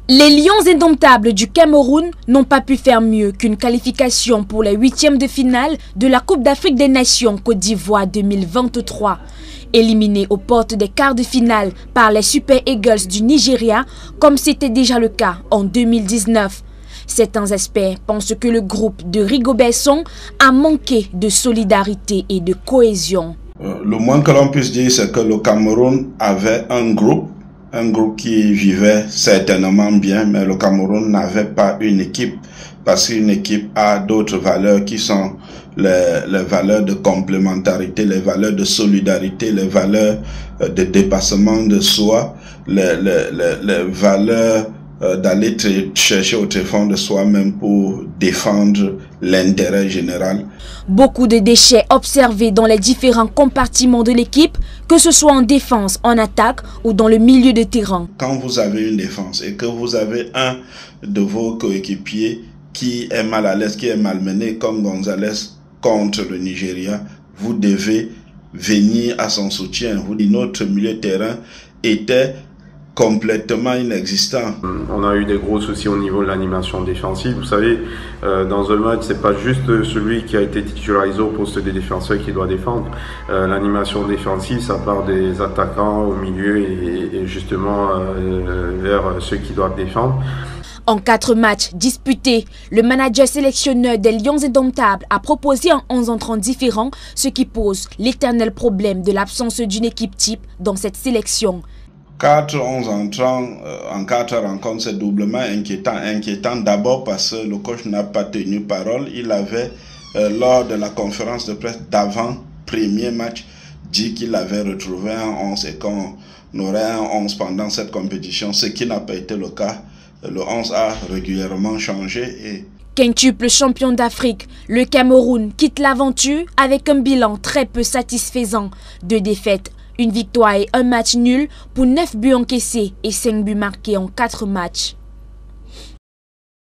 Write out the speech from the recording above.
Les Lions indomptables du Cameroun n'ont pas pu faire mieux qu'une qualification pour les huitièmes de finale de la Coupe d'Afrique des Nations Côte d'Ivoire 2023. Éliminés aux portes des quarts de finale par les Super Eagles du Nigeria, comme c'était déjà le cas en 2019. Certains experts pensent que le groupe de Rigobert Song a manqué de solidarité et de cohésion. Le moins que l'on puisse dire, c'est que le Cameroun avait un groupe qui vivait certainement bien, mais le Cameroun n'avait pas une équipe, parce qu'une équipe a d'autres valeurs qui sont les valeurs de complémentarité, les valeurs de solidarité, les valeurs de dépassement de soi, les valeurs d'aller chercher au tréfonds de soi-même pour défendre l'intérêt général. Beaucoup de déchets observés dans les différents compartiments de l'équipe, que ce soit en défense, en attaque ou dans le milieu de terrain. Quand vous avez une défense et que vous avez un de vos coéquipiers qui est mal à l'aise, qui est malmené comme Gonzalez contre le Nigeria, vous devez venir à son soutien. Notre milieu de terrain était complètement inexistant. On a eu des gros soucis au niveau de l'animation défensive. Vous savez, dans un match, c'est pas juste celui qui a été titularisé au poste des défenseurs qui doit défendre. L'animation défensive, ça part des attaquants au milieu et justement vers ceux qui doivent défendre. En 4 matchs disputés, le manager sélectionneur des Lions indomptables a proposé un 11 entrants différent, ce qui pose l'éternel problème de l'absence d'une équipe type dans cette sélection. 4-11 entrants en 4 rencontres, c'est doublement inquiétant. Inquiétant d'abord parce que le coach n'a pas tenu parole. Il avait, lors de la conférence de presse d'avant premier match, dit qu'il avait retrouvé un 11 et qu'on aurait un 11 pendant cette compétition, ce qui n'a pas été le cas. Le 11 a régulièrement changé. Quintuple champion d'Afrique, le Cameroun quitte l'aventure avec un bilan très peu satisfaisant. 2 défaites, une victoire et un match nul pour 9 buts encaissés et 5 buts marqués en 4 matchs.